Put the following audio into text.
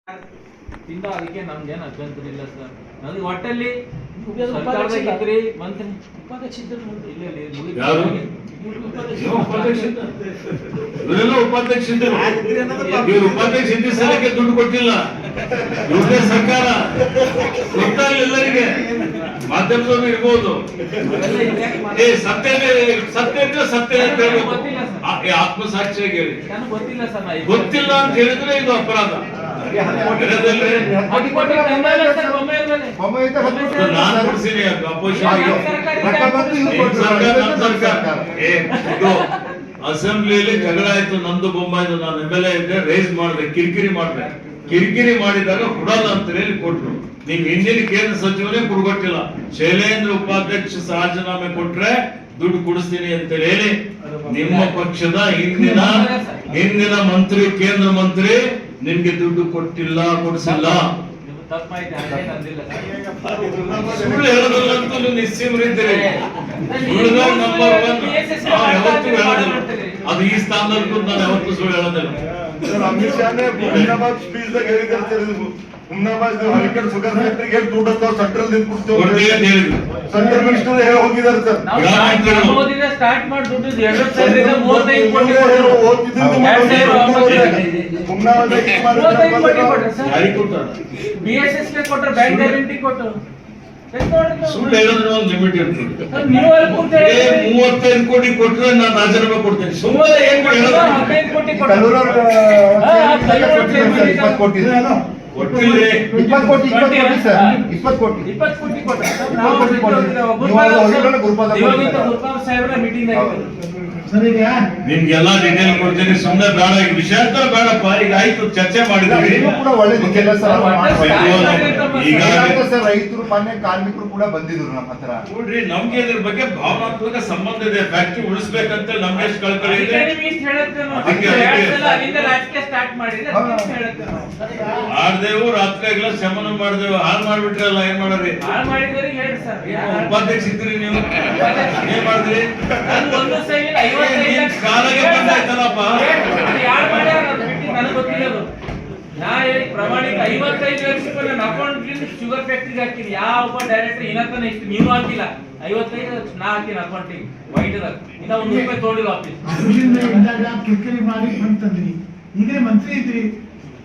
ಅದಕ್ಕೆ ನಮ್ಗೇನು ಅಭ್ಯಂತರ ಇಲ್ಲ ಸರ್. ನನಗೆ ಒಟ್ಟಲ್ಲಿ ಸರ್ಕಾರದಾಗಿದ್ರಿ ಮಂತ್ರಿ ಉಪಾಧ್ಯಕ್ಷ ಸಲಕ್ಕೆ ದುಡ್ಡು ಕೊಟ್ಟಿಲ್ಲ. ಇವ್ರದೇ ಸರ್ಕಾರ ಗೊತ್ತಾಗಲ್ಲ ಎಲ್ಲರಿಗೆ. ಮಾಧ್ಯಮದವರು ಇರ್ಬೋದು. ಸತ್ಯ ಸತ್ಯ ಅಂತ ಹೇಳಿ ಆತ್ಮಸಾಕ್ಷಿಯಾಗಿ ಹೇಳಿ. ಗೊತ್ತಿಲ್ಲ ಅಂತ ಹೇಳಿದ್ರೆ ಇದು ಅಪರಾಧ. ನಾನು ಕೊಡ್ತೀನಿ ಅಸೆಂಬ್ಲಿಯಲ್ಲಿ ಜಗಳ ಆಯ್ತು, ನಂದು ಬೊಮ್ಮಾಯ್ದು, ನಾನು MLA ಇದ್ದೆ, ರೈಸ್ ಮಾಡಿದೆ, ಕಿರಿಕಿರಿ ಮಾಡಿದಾಗ ಕೊಡಲ್ಲ ಅಂತ ಹೇಳಿ ಕೊಟ್ರು. ನೀವು ಹಿಂದಿನ ಕೇಂದ್ರ ಸಚಿವರೇ ಕೊಡ್ಕೊಟ್ಟಿಲ್ಲ. ಶೈಲೇಂದ್ರ ಉಪಾಧ್ಯಕ್ಷ ರಾಜೀನಾಮೆ ಕೊಟ್ರೆ ದುಡ್ಡು ಕೊಡಿಸ್ತೀನಿ ಅಂತ ಹೇಳಿ ನಿಮ್ಮ ಪಕ್ಷದ ಹಿಂದಿನ ಮಂತ್ರಿ, ಕೇಂದ್ರ ಮಂತ್ರಿ ನಿಮ್ಗೆ ದುಡ್ಡು ಕೊಟ್ಟಿಲ್ಲ, ಕೊಡಿಸಿಲ್ಲ. ಸುಳ್ಳು ಹೇಳೋದಲ್ಲಂತೂ ನೀವು ನಿಸ್ಸೀಮರಿದ್ದೀರಿ. ನಂಬರ್ 1 ಯಾವತ್ತೂ ಹೇಳೋದಿಲ್ಲ. ಅದು ಈ ಸ್ಥಾನದಲ್ಲಿ ನಾನು ಯಾವತ್ತೂ ಸುಳ್ಳು ಹೇಳೋದಿಲ್ಲ. ಅಮಿತ್ ಶಾ ಹುಮ್ನಾಬಾದ್ ಸ್ಪೀಚ್ ದಾಗ ಹೇಳಿದ್ದಾರೆ. ಹುಮ್ನಾಬಾದ್ ಹರಿಕಲ್ ಶುಗರ್ ಫ್ಯಾಕ್ಟರಿಗೆ ದುಡ್ಡು ಸೆಂಟ್ರಲ್ ಸೆಂಟ್ರಲ್ ಮಿನಿಸ್ಟರ್ ಹೋಗಿದ್ದಾರೆ ಸರ್. ಸ್ಟಾರ್ಟ್ ಮಾಡಿ ದುಡ್ಡು BSS ಕೊಟ್ಟರು, ಬ್ಯಾಂಕ್ ಗ್ಯಾರಂಟಿ ಕೊಟ್ಟರು. ಸುಳ್ಳು ಹೇಳಿದ್ರೆ ಒಂದು ಲಿಮಿಟ್ ಇರ್ತದೆ. 35 ಕೋಟಿ ಕೊಟ್ಟರೆ ನಾನು ರಾಜೀನಾಮೆ ಕೊಡ್ತೇನೆ. ಸುಮ್ಮನೆ ಏನ್ ಕೊಟ್ಟಿಲ್ಲ. ನಿಮ್ಗೆಲ್ಲಾ ಡೀಟೇಲ್ ಕೊಡ್ತೀನಿ. ಸುಮ್ಮನೆ ಬೇಡ, ಈಗ ವಿಷಯ ಅಂತ ಬೇಡಪ್ಪ. ಈಗ ಆಯ್ತು, ಚರ್ಚೆ ಮಾಡಿದ್ವಿ. ರೈತರು ಮಾನ್ಯ ಕಾರ್ಮಿಕರು ಕೂಡ ಬಂದಿದ್ರು ನಮ್ಮ ಹತ್ರ. ನೋಡ್ರಿ, ನಮ್ಗೆ ಇದ್ರ ಬಗ್ಗೆ ಭಾವನಾತ್ಮಕ ಸಂಬಂಧ ಇದೆ. ಫ್ಯಾಕ್ಟ್ರಿ ಉಳಿಸ್ಬೇಕಂತ ನಮ್ಗೆ ಎಷ್ಟು ಕಳ್ಕಳಿ ಇದೆ. ಆಡ್ದೇವು, ರಾತ್ರಿಯಾಗಲ ಶಮನ ಮಾಡ್ದೇವು. ಹಾಳು ಮಾಡ್ಬಿಟ್ರಲ್ಲ, ಏನ್ ಮಾಡ್ರಿ? ಉಪಾಧ್ಯಕ್ಷ ಇದ್ರಿ ನೀವು, ಏನ್ ಮಾಡಿದ್ರಿ? ಕಾಲಾಗೆ ಬಂದಾಯ್ತಲ್ಲಪ್ಪ. ಪ್ರಮಾಣಿಕ 55 ಲಕ್ಷ ರೂಪಾಯಿ ನನ್ನ ಅಕೌಂಟ್ ಶುಗರ್ ಫ್ಯಾಕ್ಟ್ರಿಗೆ ಹಾಕಿರಿ. ಯಾವ ಡೈರೆಕ್ಟರ್ ಇನ್ನತನ ಇಷ್ಟು ನೀವು ಹಾಕಿಲ್ಲ. 55 ಲಕ್ಷ ನಾ ಹಾಕಿನ ಅಕೌಂಟಿಗೆ ವೈಟ್ ಇನ್ನ 1 ರೂಪಾಯಿ ತಗೊಂಡಿಲ್ಲ ಆಫೀಸ್. ಕಿರಿಕಿರಿ ಮಾಡಿ ಬಂತಂದ್ರಿ. ಈಗ ಮಂತ್ರಿ ಇದ್ರಿ,